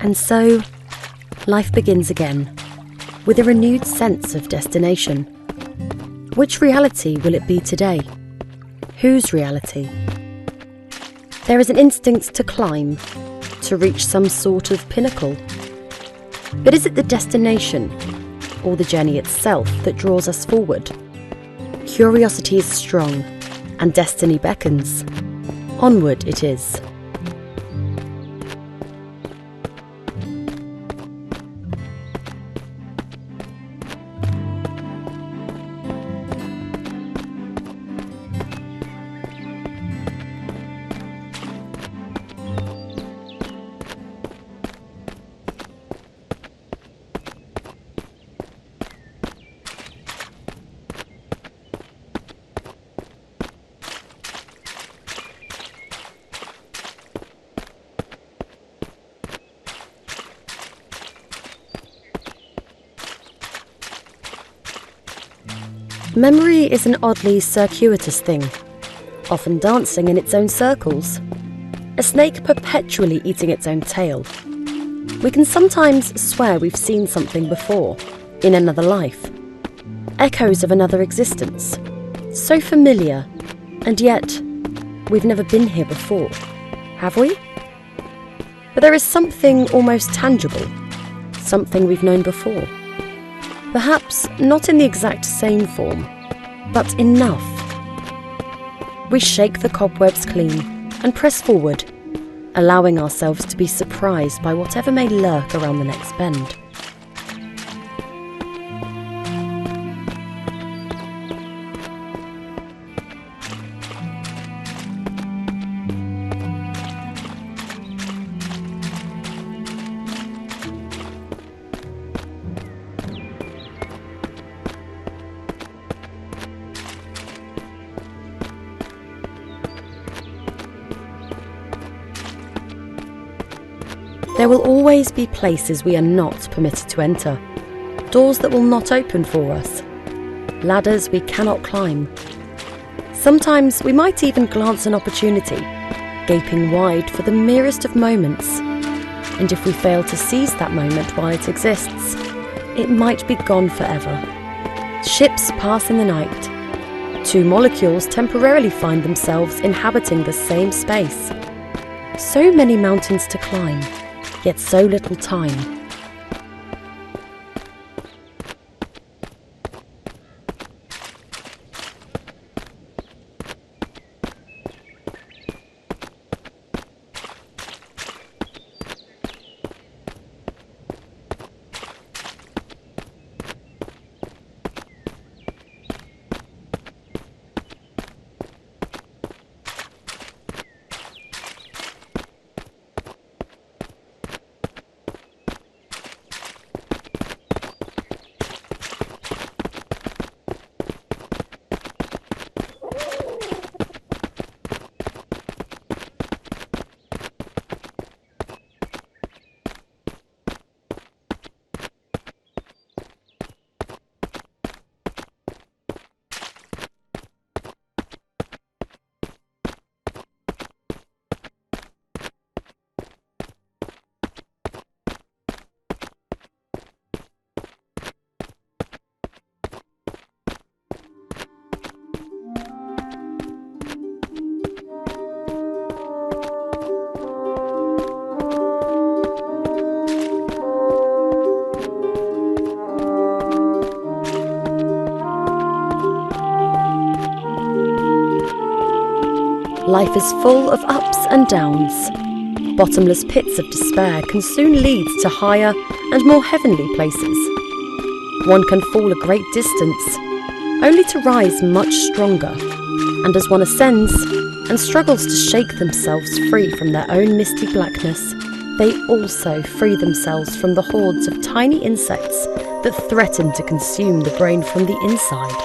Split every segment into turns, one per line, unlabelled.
And so, life begins again, with a renewed sense of destination. Which reality will it be today? Whose reality? There is an instinct to climb, to reach some sort of pinnacle. But is it the destination, or the journey itself that draws us forward? Curiosity is strong, and destiny beckons. Onward it is. Memory is an oddly circuitous thing, often dancing in its own circles. A snake perpetually eating its own tail. We can sometimes swear we've seen something before, in another life. Echoes of another existence. So familiar, and yet we've never been here before, have we? But there is something almost tangible, something we've known before. Perhaps not in the exact same form, but enough. We shake the cobwebs clean and press forward, allowing ourselves to be surprised by whatever may lurk around the next bend. There will always be places we are not permitted to enter, doors that will not open for us, ladders we cannot climb. Sometimes we might even glance an opportunity, gaping wide for the merest of moments. And if we fail to seize that moment while it exists, it might be gone forever. Ships pass in the night. Two molecules temporarily find themselves inhabiting the same space. So many mountains to climb, yet so little time. Life is full of ups and downs. Bottomless pits of despair can soon lead to higher and more heavenly places. One can fall a great distance, only to rise much stronger, and as one ascends and struggles to shake themselves free from their own misty blackness, they also free themselves from the hordes of tiny insects that threaten to consume the brain from the inside.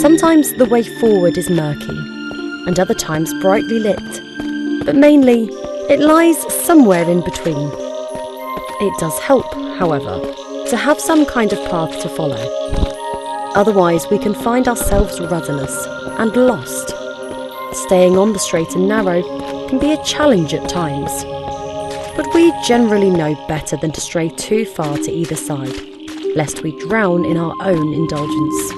Sometimes the way forward is murky, and other times brightly lit, but mainly it lies somewhere in between. It does help, however, to have some kind of path to follow. Otherwise, we can find ourselves rudderless and lost. Staying on the straight and narrow can be a challenge at times, but we generally know better than to stray too far to either side, lest we drown in our own indulgence.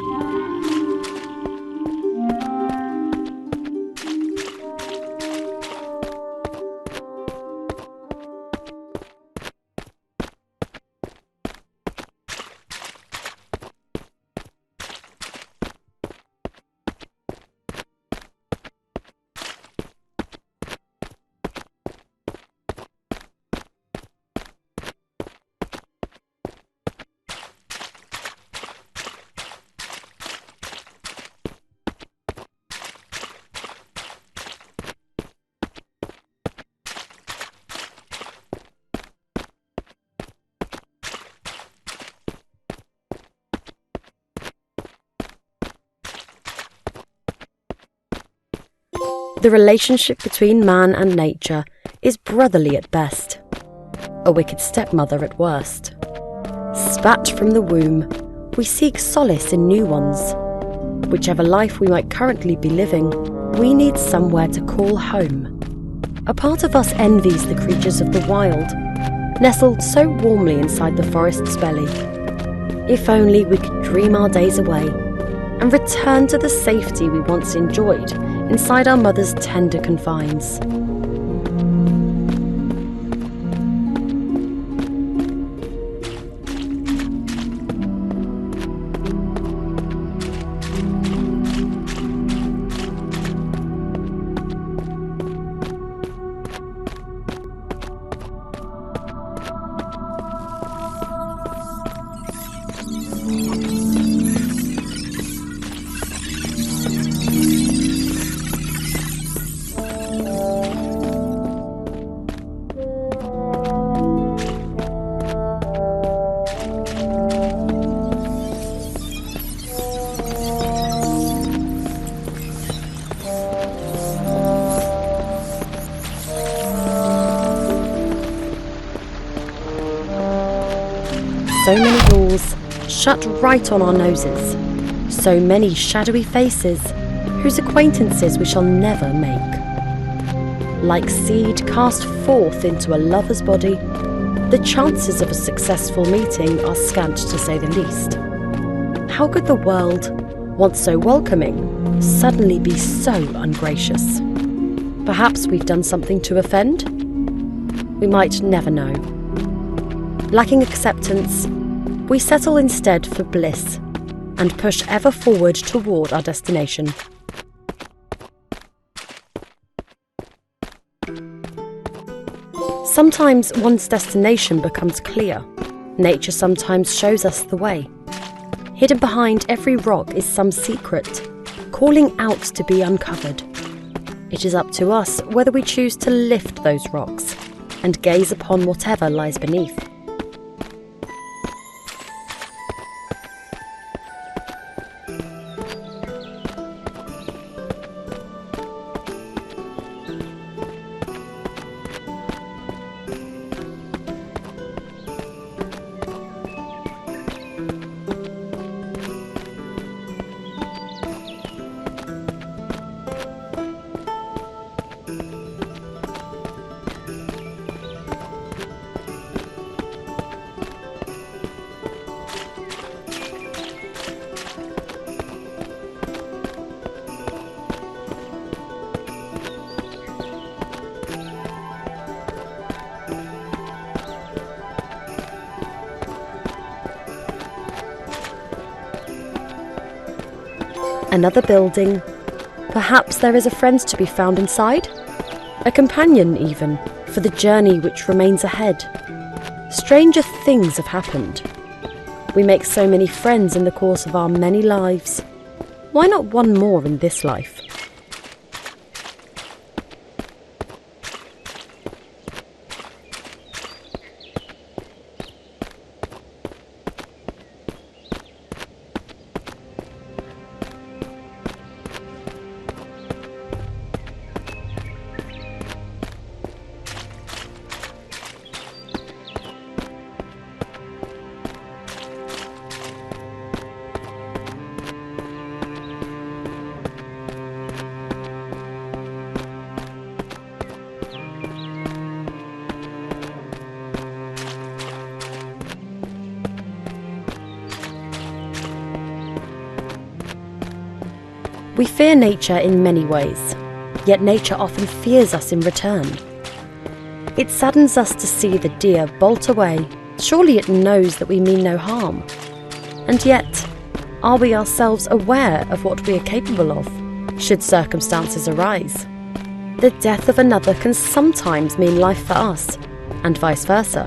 The relationship between man and nature is brotherly at best, a wicked stepmother at worst. Spat from the womb, we seek solace in new ones. Whichever life we might currently be living, we need somewhere to call home. A part of us envies the creatures of the wild, nestled so warmly inside the forest's belly. If only we could dream our days away and return to the safety we once enjoyed inside our mother's tender confines. So many doors shut right on our noses, so many shadowy faces whose acquaintances we shall never make. Like seed cast forth into a lover's body, the chances of a successful meeting are scant to say the least. How could the world, once so welcoming, suddenly be so ungracious? Perhaps we've done something to offend? We might never know. Lacking acceptance, we settle instead for bliss and push ever forward toward our destination. Sometimes one's destination becomes clear. Nature sometimes shows us the way. Hidden behind every rock is some secret, calling out to be uncovered. It is up to us whether we choose to lift those rocks and gaze upon whatever lies beneath. Another building. Perhaps there is a friend to be found inside? A companion, even, for the journey which remains ahead. Stranger things have happened. We make so many friends in the course of our many lives. Why not one more in this life? We fear nature in many ways, yet nature often fears us in return. It saddens us to see the deer bolt away. Surely it knows that we mean no harm. And yet, are we ourselves aware of what we are capable of, should circumstances arise? The death of another can sometimes mean life for us, and vice versa.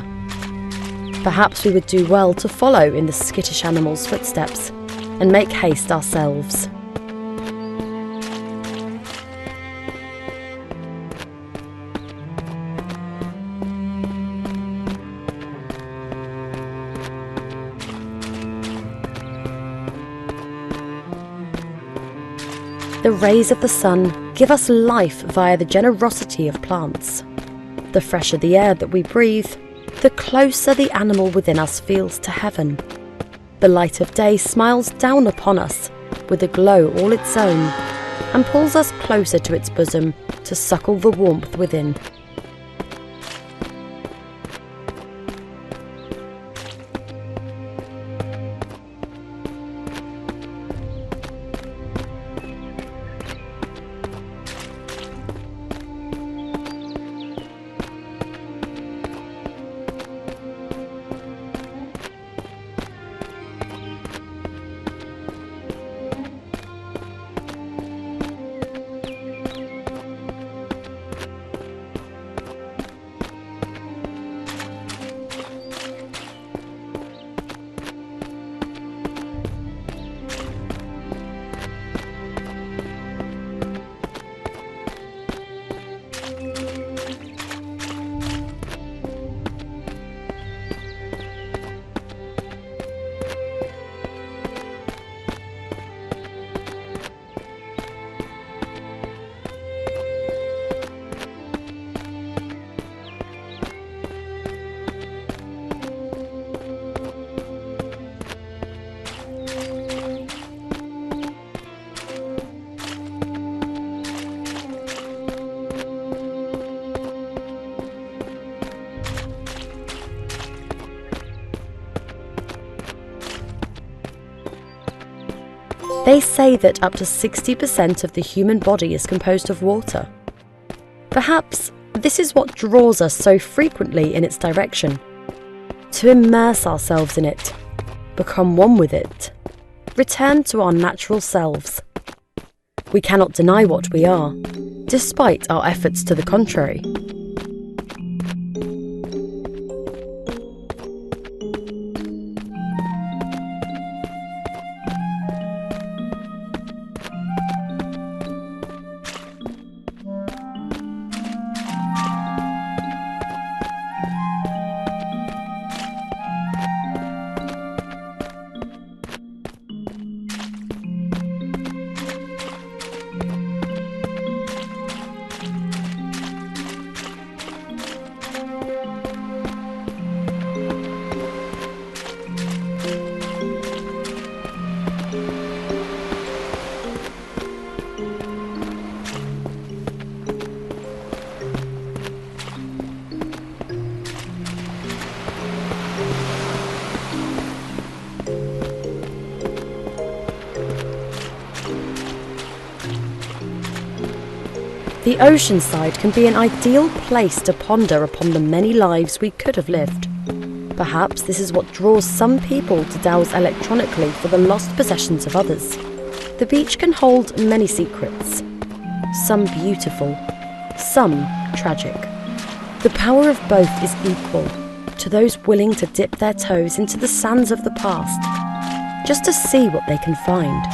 Perhaps we would do well to follow in the skittish animal's footsteps and make haste ourselves. The rays of the sun give us life via the generosity of plants. The fresher the air that we breathe, the closer the animal within us feels to heaven. The light of day smiles down upon us with a glow all its own and pulls us closer to its bosom to suckle the warmth within. They say that up to 60% of the human body is composed of water. Perhaps this is what draws us so frequently in its direction. To immerse ourselves in it, become one with it, return to our natural selves. We cannot deny what we are, despite our efforts to the contrary. The ocean side can be an ideal place to ponder upon the many lives we could have lived. Perhaps this is what draws some people to dowse electronically for the lost possessions of others. The beach can hold many secrets, some beautiful, some tragic. The power of both is equal to those willing to dip their toes into the sands of the past, just to see what they can find.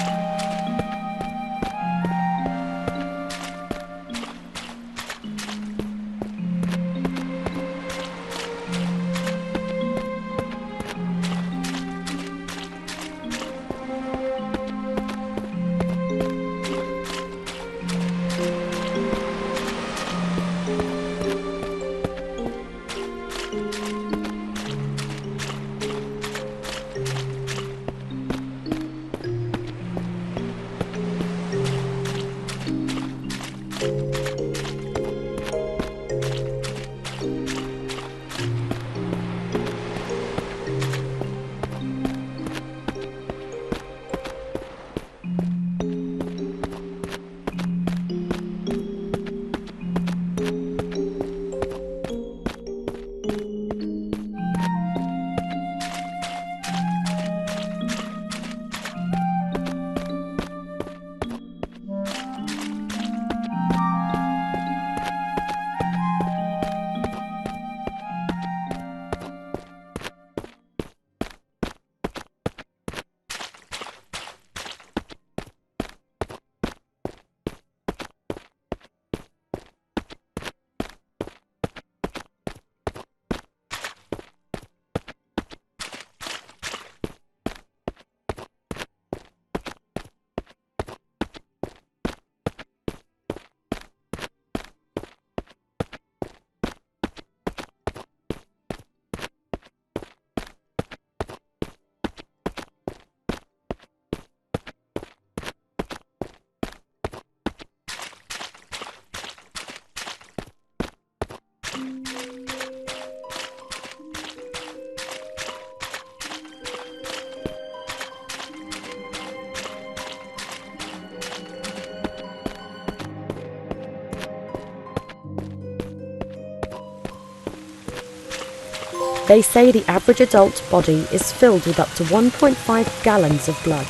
They say the average adult body is filled with up to 1.5 gallons of blood.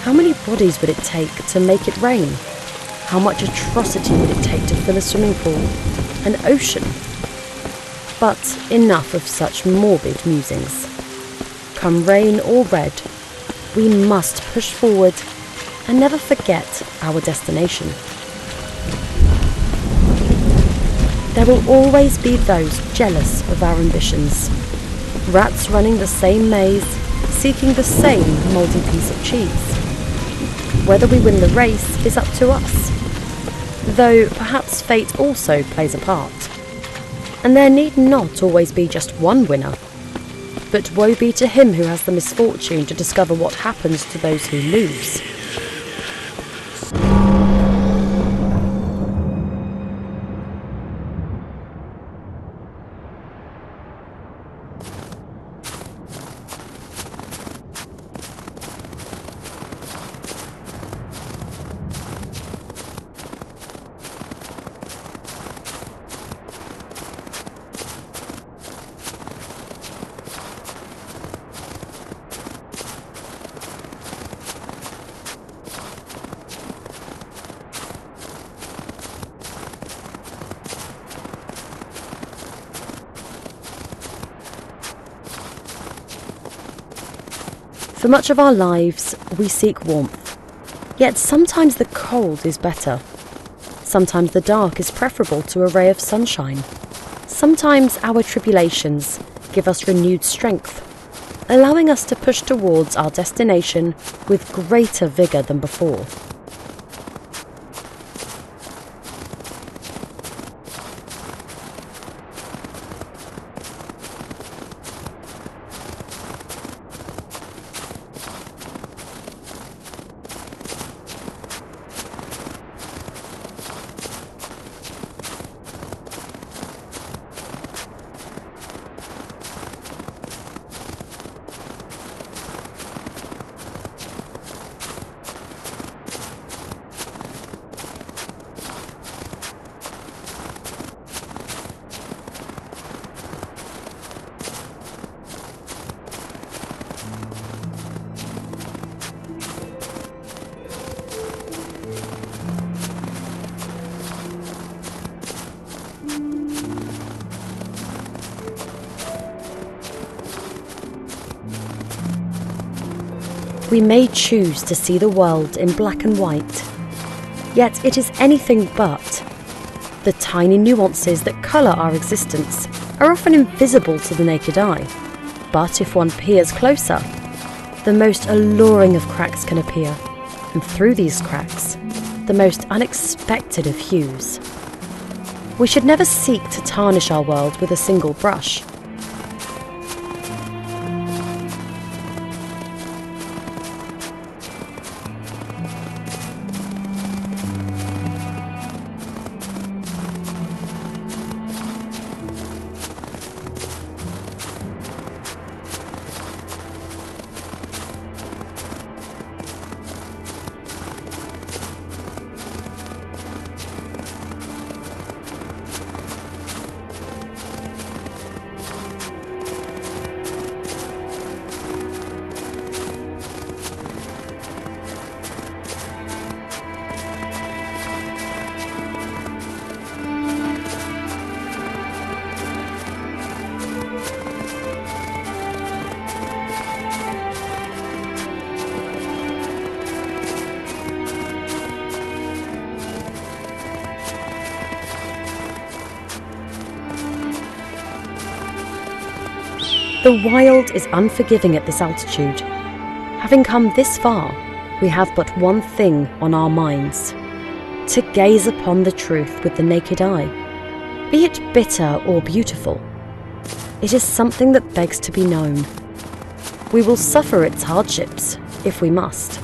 How many bodies would it take to make it rain? How much atrocity would it take to fill a swimming pool, an ocean? But enough of such morbid musings. Come rain or red, we must push forward and never forget our destination. There will always be those jealous of our ambitions. Rats running the same maze, seeking the same mouldy piece of cheese. Whether we win the race is up to us, though perhaps fate also plays a part. And there need not always be just one winner, but woe be to him who has the misfortune to discover what happens to those who lose. For much of our lives, we seek warmth. Yet sometimes the cold is better. Sometimes the dark is preferable to a ray of sunshine. Sometimes our tribulations give us renewed strength, allowing us to push towards our destination with greater vigour than before. We may choose to see the world in black and white, yet it is anything but. The tiny nuances that colour our existence are often invisible to the naked eye, but if one peers closer, the most alluring of cracks can appear, and through these cracks, the most unexpected of hues. We should never seek to tarnish our world with a single brush. The wild is unforgiving at this altitude. Having come this far, we have but one thing on our minds: to gaze upon the truth with the naked eye. Be it bitter or beautiful, it is something that begs to be known. We will suffer its hardships if we must.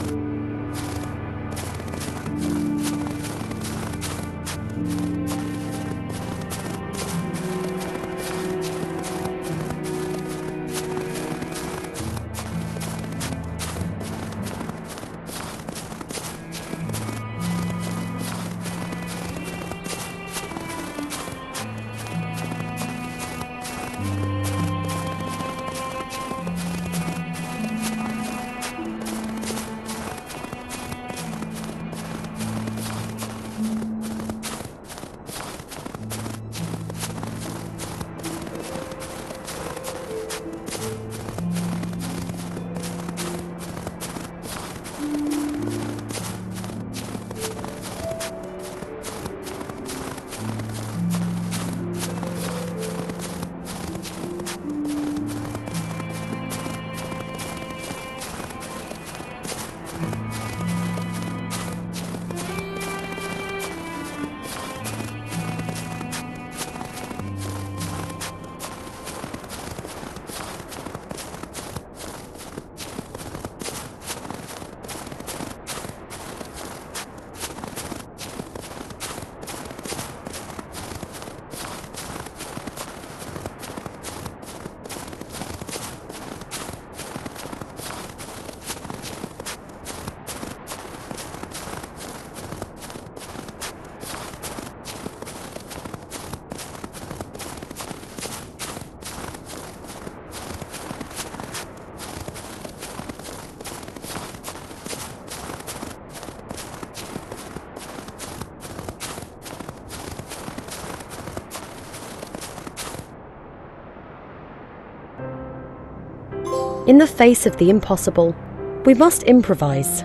In the face of the impossible, we must improvise.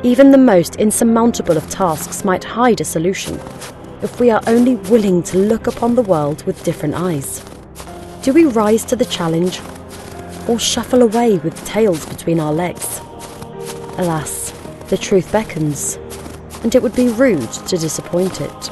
Even the most insurmountable of tasks might hide a solution, if we are only willing to look upon the world with different eyes. Do we rise to the challenge, or shuffle away with tails between our legs? Alas, the truth beckons, and it would be rude to disappoint it.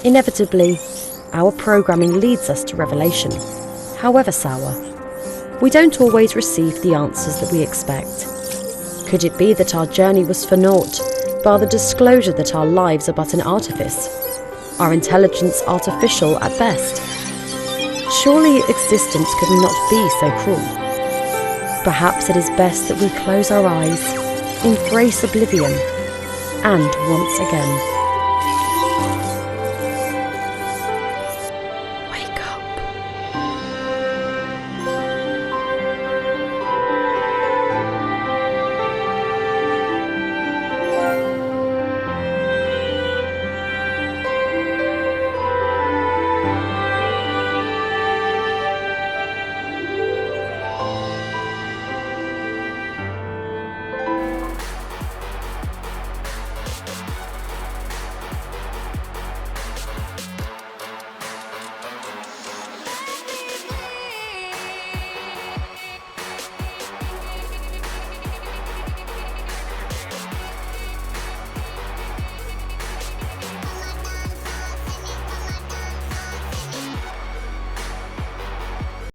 Inevitably, our programming leads us to revelation, however sour. We don't always receive the answers that we expect. Could it be that our journey was for naught, bar the disclosure that our lives are but an artifice, our intelligence artificial at best? Surely existence could not be so cruel. Perhaps it is best that we close our eyes, embrace oblivion, and once again